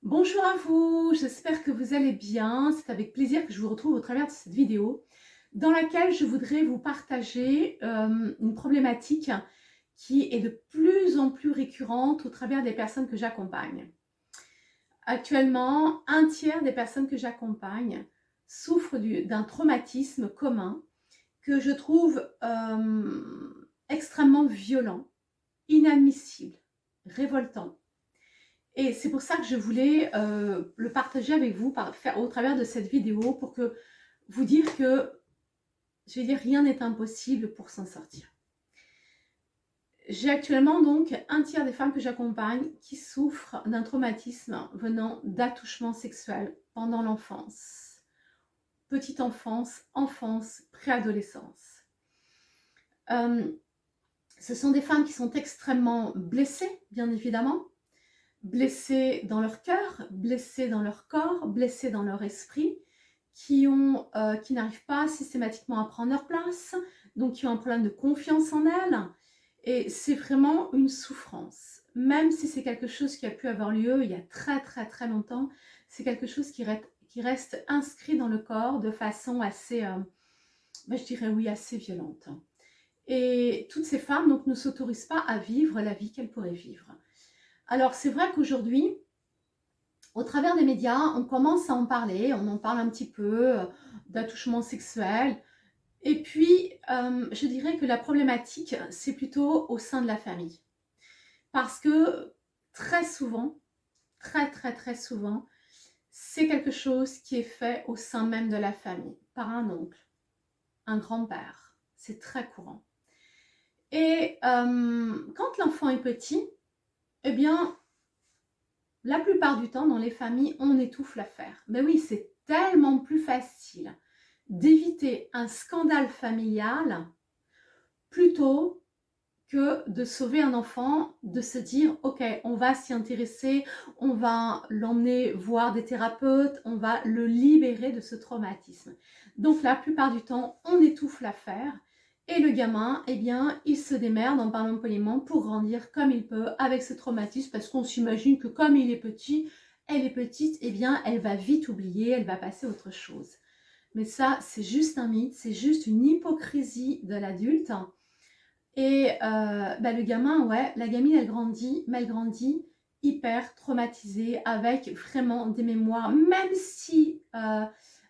Bonjour à vous, j'espère que vous allez bien. C'est avec plaisir que je vous retrouve au travers de cette vidéo dans laquelle je voudrais vous partager une problématique qui est de plus en plus récurrente au travers des personnes que j'accompagne. Actuellement, un tiers des personnes que j'accompagne souffrent d'un traumatisme commun que je trouve extrêmement violent, inadmissible, révoltant. Et c'est pour ça que je voulais le partager avec vous au travers de cette vidéo pour que vous dire que, je vais dire, rien n'est impossible pour s'en sortir. J'ai actuellement donc un tiers des femmes que j'accompagne qui souffrent d'un traumatisme venant d'attouchements sexuels pendant l'enfance, petite enfance, enfance, préadolescence. Ce sont des femmes qui sont extrêmement blessées, bien évidemment, blessés dans leur cœur, blessés dans leur corps, blessés dans leur esprit, qui n'arrivent pas systématiquement à prendre leur place, donc qui ont un problème de confiance en elles. Et c'est vraiment une souffrance. Même si c'est quelque chose qui a pu avoir lieu il y a très très très longtemps, c'est quelque chose qui reste inscrit dans le corps de façon assez, je dirais oui, assez violente. Et toutes ces femmes donc ne s'autorisent pas à vivre la vie qu'elles pourraient vivre. Alors c'est vrai qu'aujourd'hui, au travers des médias, on commence à en parler, on en parle un petit peu d'attouchement sexuel. Et puis, je dirais que la problématique, c'est plutôt au sein de la famille. Parce que très souvent, très très très souvent, c'est quelque chose qui est fait au sein même de la famille, par un oncle, un grand-père. C'est très courant. Et quand l'enfant est petit, eh bien, la plupart du temps, dans les familles, on étouffe l'affaire. Mais oui, c'est tellement plus facile d'éviter un scandale familial plutôt que de sauver un enfant, de se dire « Ok, on va s'y intéresser, on va l'emmener voir des thérapeutes, on va le libérer de ce traumatisme. » Donc la plupart du temps, on étouffe l'affaire et le gamin, eh bien, il se démerde, en parlant poliment, pour grandir comme il peut avec ce traumatisme parce qu'on s'imagine que comme il est petit, elle est petite, eh bien, elle va vite oublier, elle va passer à autre chose. Mais ça, c'est juste un mythe, c'est juste une hypocrisie de l'adulte. Et le gamin, ouais, la gamine, elle grandit, mais elle grandit hyper traumatisée, avec vraiment des mémoires, même si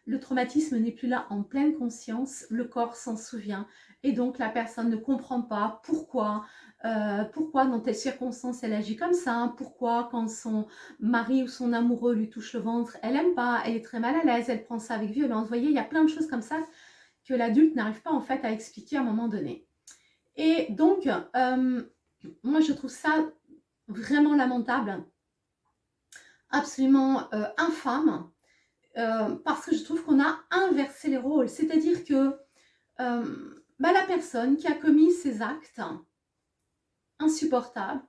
le traumatisme n'est plus là en pleine conscience, le corps s'en souvient. Et donc, la personne ne comprend pas pourquoi dans telle circonstance elle agit comme ça, pourquoi quand son mari ou son amoureux lui touche le ventre, elle n'aime pas, elle est très mal à l'aise, elle prend ça avec violence. Vous voyez, il y a plein de choses comme ça que l'adulte n'arrive pas en fait à expliquer à un moment donné. Et donc, moi je trouve ça vraiment lamentable, absolument infâme, parce que je trouve qu'on a inversé les rôles. C'est-à-dire que la personne qui a commis ces actes insupportables,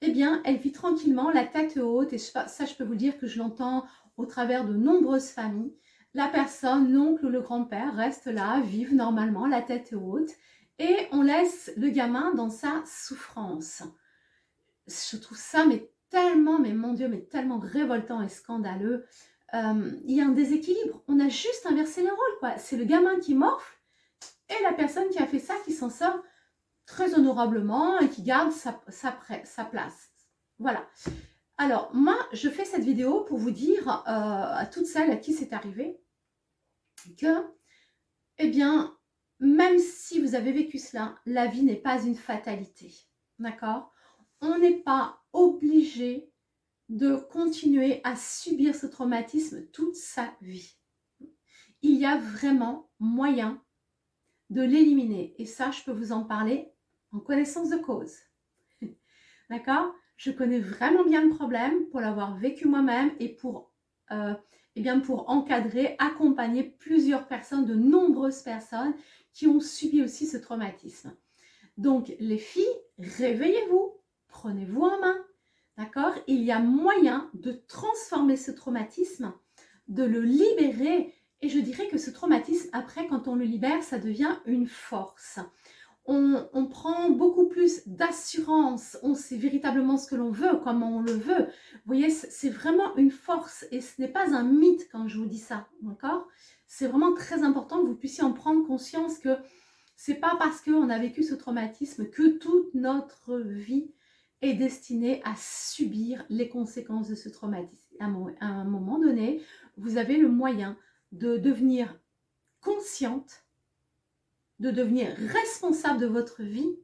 eh bien, elle vit tranquillement, la tête haute, et ça, je peux vous dire que je l'entends au travers de nombreuses familles. La personne, l'oncle ou le grand-père, reste là, vive normalement, la tête haute, et on laisse le gamin dans sa souffrance. Je trouve ça, mais tellement, mais mon Dieu, mais tellement révoltant et scandaleux. Il y a un déséquilibre. On a juste inversé les rôles, quoi. C'est le gamin qui morfle, et la personne qui a fait ça qui s'en sort très honorablement et qui garde sa place. Voilà. Alors, moi, je fais cette vidéo pour vous dire à toutes celles à qui c'est arrivé que, eh bien, même si vous avez vécu cela, la vie n'est pas une fatalité. D'accord ? On n'est pas obligé de continuer à subir ce traumatisme toute sa vie. Il y a vraiment moyen de l'éliminer. Et ça, je peux vous en parler en connaissance de cause. D'accord ? Je connais vraiment bien le problème pour l'avoir vécu moi-même et pour encadrer, accompagner plusieurs personnes, de nombreuses personnes qui ont subi aussi ce traumatisme. Donc, les filles, réveillez-vous, prenez-vous en main. D'accord ? Il y a moyen de transformer ce traumatisme, de le libérer. Et je dirais que ce traumatisme, après, quand on le libère, ça devient une force. on prend beaucoup plus d'assurance, on sait véritablement ce que l'on veut, comment on le veut. Vous voyez, c'est vraiment une force et ce n'est pas un mythe quand je vous dis ça, d'accord? C'est vraiment très important que vous puissiez en prendre conscience que c'est pas parce qu'on a vécu ce traumatisme que toute notre vie est destinée à subir les conséquences de ce traumatisme. À un moment donné, vous avez le moyen de devenir consciente, de devenir responsable de votre vie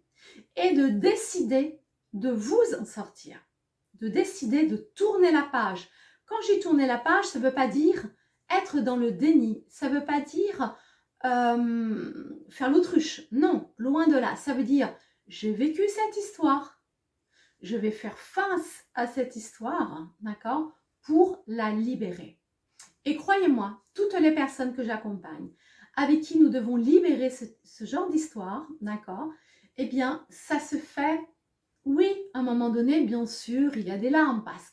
et de décider de vous en sortir, de décider de tourner la page. Quand j'ai tourné la page, ça ne veut pas dire être dans le déni, ça ne veut pas dire faire l'autruche, non, loin de là. Ça veut dire, j'ai vécu cette histoire, je vais faire face à cette histoire, d'accord, pour la libérer. Et croyez-moi, toutes les personnes que j'accompagne, avec qui nous devons libérer ce genre d'histoire, d'accord, eh bien, ça se fait, oui, à un moment donné, bien sûr, il y a des larmes, parce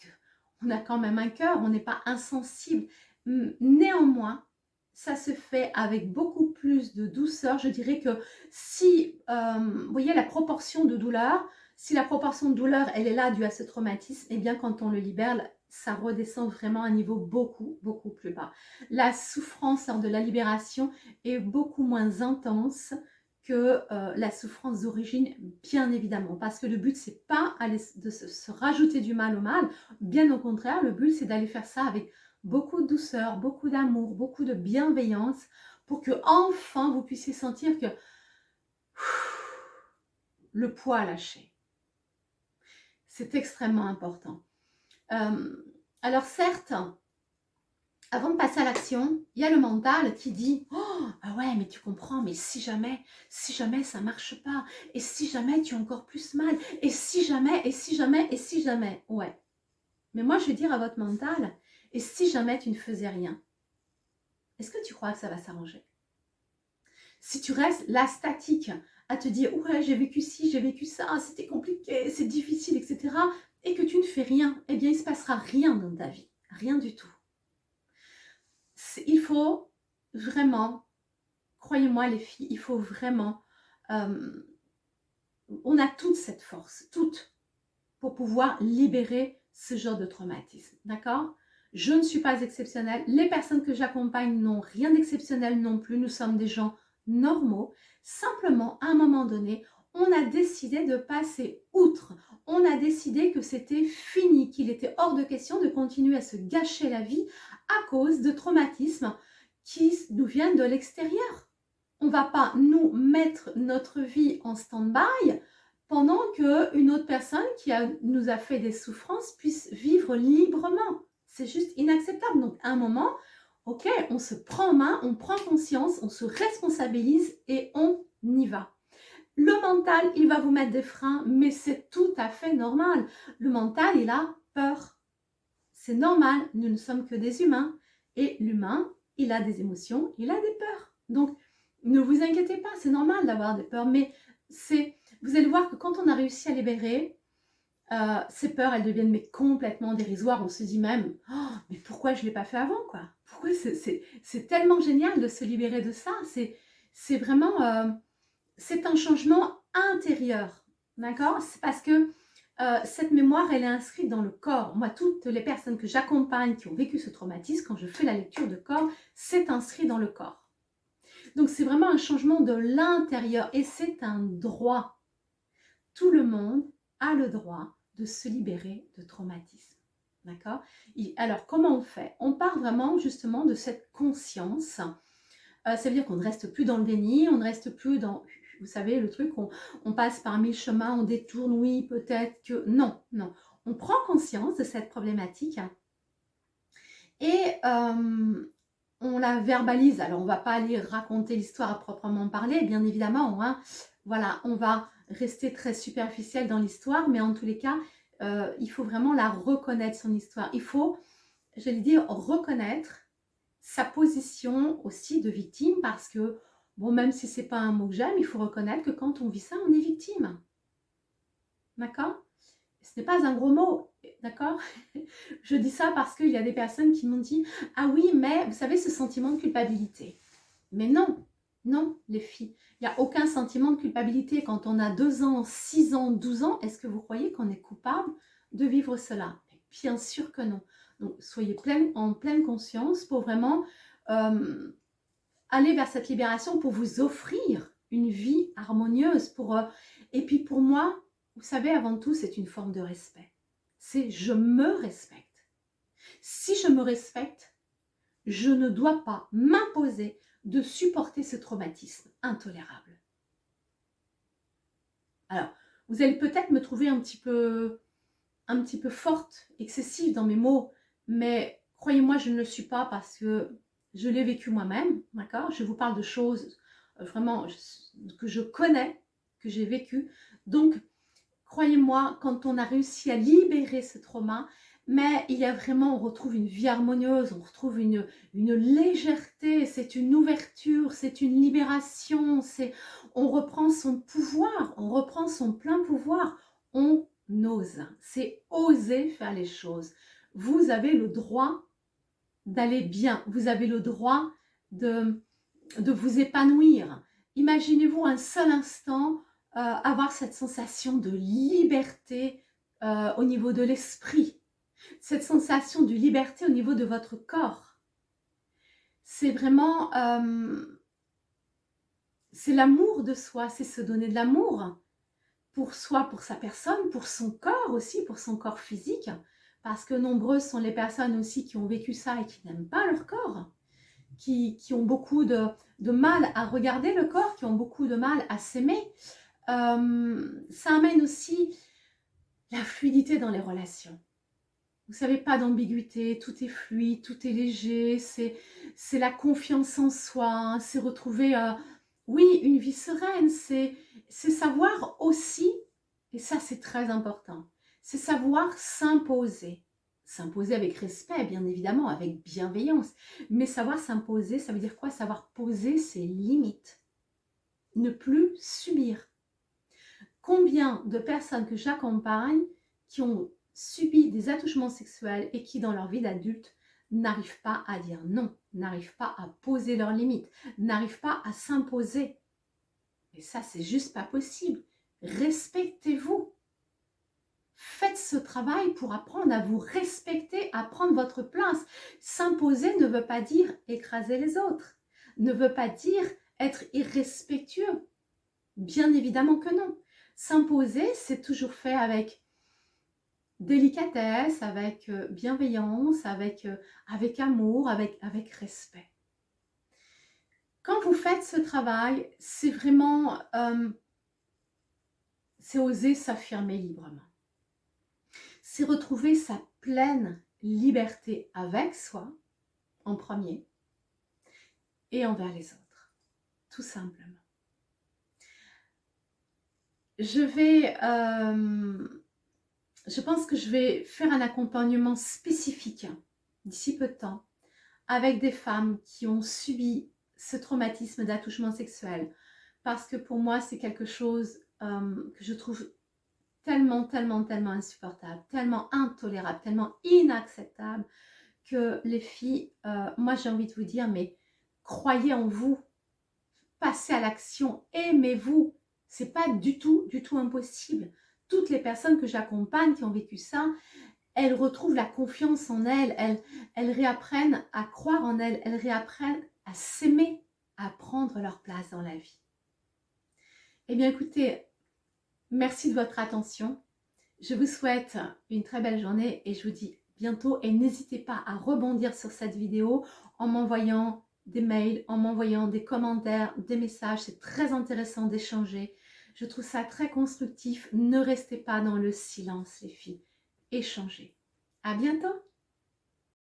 qu'on a quand même un cœur, on n'est pas insensible. Néanmoins, ça se fait avec beaucoup plus de douceur. Je dirais que si, vous voyez, la proportion de douleur, si la proportion de douleur, elle est là due à ce traumatisme, eh bien, quand on le libère, ça redescend vraiment à un niveau beaucoup, beaucoup plus bas. La souffrance lors de la libération est beaucoup moins intense que la souffrance d'origine, bien évidemment. Parce que le but, c'est pas de se rajouter du mal au mal. Bien au contraire, le but, c'est d'aller faire ça avec beaucoup de douceur, beaucoup d'amour, beaucoup de bienveillance pour que enfin vous puissiez sentir que le poids a lâché. C'est extrêmement important. Alors certes, avant de passer à l'action, il y a le mental qui dit « Oh, ah ouais, mais tu comprends, mais si jamais ça ne marche pas, et si jamais tu as encore plus mal, et si jamais, et si jamais, et si jamais. » Ouais. Mais moi, je vais dire à votre mental, et si jamais tu ne faisais rien, est-ce que tu crois que ça va s'arranger? Si tu restes là statique, à te dire « Ouais, j'ai vécu ci, j'ai vécu ça, c'était compliqué, c'est difficile, etc. » et que tu ne fais rien, eh bien, il ne se passera rien dans ta vie. Rien du tout. Il faut vraiment, croyez-moi les filles, il faut vraiment, on a toute cette force, toute, pour pouvoir libérer ce genre de traumatisme, d'accord? Je ne suis pas exceptionnelle, les personnes que j'accompagne n'ont rien d'exceptionnel non plus, nous sommes des gens normaux, simplement à un moment donné, on a décidé de passer outre, on a décidé que c'était fini, qu'il était hors de question de continuer à se gâcher la vie à cause de traumatismes qui nous viennent de l'extérieur. On ne va pas nous mettre notre vie en stand-by pendant qu'une autre personne qui nous a fait des souffrances puisse vivre librement. C'est juste inacceptable. Donc à un moment, ok, on se prend en main, on prend conscience, on se responsabilise et on y va. Le mental, il va vous mettre des freins, mais c'est tout à fait normal. Le mental, il a peur. C'est normal, nous ne sommes que des humains. Et l'humain, il a des émotions, il a des peurs. Donc, ne vous inquiétez pas, c'est normal d'avoir des peurs, mais vous allez voir que quand on a réussi à libérer, ces peurs, elles deviennent mais complètement dérisoires. On se dit même, oh, mais pourquoi je ne l'ai pas fait avant, quoi? Pourquoi c'est tellement génial de se libérer de ça. C'est vraiment, c'est un changement intérieur, d'accord? C'est parce que cette mémoire, elle est inscrite dans le corps. Moi, toutes les personnes que j'accompagne qui ont vécu ce traumatisme, quand je fais la lecture de corps, c'est inscrit dans le corps. Donc, c'est vraiment un changement de l'intérieur et c'est un droit. Tout le monde a le droit de se libérer de traumatisme. D'accord? Alors, comment on fait? On part vraiment justement de cette conscience. Ça veut dire qu'on ne reste plus dans le déni, on ne reste plus dans, vous savez, le truc, on passe par 1000 chemins, on détourne, oui, peut-être que... Non, non. On prend conscience de cette problématique et on la verbalise. Alors, on ne va pas aller raconter l'histoire à proprement parler, bien évidemment. Hein. Voilà, on va rester très superficiel dans l'histoire, mais en tous les cas, il faut vraiment la reconnaître, son histoire. Il faut, j'allais dire, reconnaître sa position aussi de victime parce que, bon, même si ce n'est pas un mot que j'aime, il faut reconnaître que quand on vit ça, on est victime. D'accord? Ce n'est pas un gros mot, d'accord? Je dis ça parce qu'il y a des personnes qui m'ont dit « Ah oui, mais vous savez, ce sentiment de culpabilité. » Mais non, Non, les filles, il n'y a aucun sentiment de culpabilité. Quand on a 2 ans, 6 ans, 12 ans, est-ce que vous croyez qu'on est coupable de vivre cela? Bien sûr que non. Donc, soyez en pleine conscience pour vraiment aller vers cette libération, pour vous offrir une vie harmonieuse. Et puis pour moi, vous savez, avant tout, c'est une forme de respect. C'est je me respecte. Si je me respecte, je ne dois pas m'imposer de supporter ce traumatisme intolérable. Alors, vous allez peut-être me trouver un petit peu forte, excessive dans mes mots, mais croyez-moi, je ne le suis pas parce que je l'ai vécu moi-même, d'accord? Je vous parle de choses vraiment que je connais, que j'ai vécues. Donc, croyez-moi, quand on a réussi à libérer ce trauma, mais il y a vraiment, on retrouve une vie harmonieuse, on retrouve une légèreté, c'est une ouverture, c'est une libération, on reprend son pouvoir, on reprend son plein pouvoir, on ose, c'est oser faire les choses. Vous avez le droit d'aller bien, vous avez le droit de vous épanouir. Imaginez-vous un seul instant avoir cette sensation de liberté au niveau de l'esprit, cette sensation de liberté au niveau de votre corps. C'est vraiment, c'est l'amour de soi, c'est se donner de l'amour pour soi, pour sa personne, pour son corps aussi, pour son corps physique, parce que nombreuses sont les personnes aussi qui ont vécu ça et qui n'aiment pas leur corps, qui ont beaucoup de mal à regarder le corps, qui ont beaucoup de mal à s'aimer. Ça amène aussi la fluidité dans les relations. Vous savez, pas d'ambiguïté, tout est fluide, tout est léger, c'est la confiance en soi, hein, c'est retrouver, oui, une vie sereine, c'est savoir aussi, et ça c'est très important, c'est savoir s'imposer. S'imposer avec respect, bien évidemment, avec bienveillance, mais savoir s'imposer, ça veut dire quoi? Savoir poser ses limites, ne plus subir. Combien de personnes que j'accompagne qui ont subi des attouchements sexuels et qui, dans leur vie d'adulte, n'arrivent pas à dire non, n'arrivent pas à poser leurs limites, n'arrivent pas à s'imposer. Et ça, c'est juste pas possible. Respectez-vous. Faites ce travail pour apprendre à vous respecter, à prendre votre place. S'imposer ne veut pas dire écraser les autres, ne veut pas dire être irrespectueux. Bien évidemment que non. S'imposer, c'est toujours fait avec délicatesse, avec bienveillance, avec amour, avec respect. Quand vous faites ce travail, c'est vraiment, c'est oser s'affirmer librement. C'est retrouver sa pleine liberté avec soi, en premier, et envers les autres, tout simplement. Je pense que je vais faire un accompagnement spécifique d'ici peu de temps avec des femmes qui ont subi ce traumatisme d'attouchement sexuel, parce que pour moi c'est quelque chose que je trouve tellement insupportable, tellement intolérable, tellement inacceptable, que les filles, moi j'ai envie de vous dire, mais croyez en vous, passez à l'action, aimez-vous. C'est pas du tout impossible. Toutes les personnes que j'accompagne qui ont vécu ça, elles retrouvent la confiance en elles, elles réapprennent à croire en elles, elles réapprennent à s'aimer, à prendre leur place dans la vie. Eh bien écoutez, merci de votre attention. Je vous souhaite une très belle journée et je vous dis bientôt. Et n'hésitez pas à rebondir sur cette vidéo en m'envoyant des mails, en m'envoyant des commentaires, des messages. C'est très intéressant d'échanger. Je trouve ça très constructif. Ne restez pas dans le silence, les filles. Échangez. À bientôt!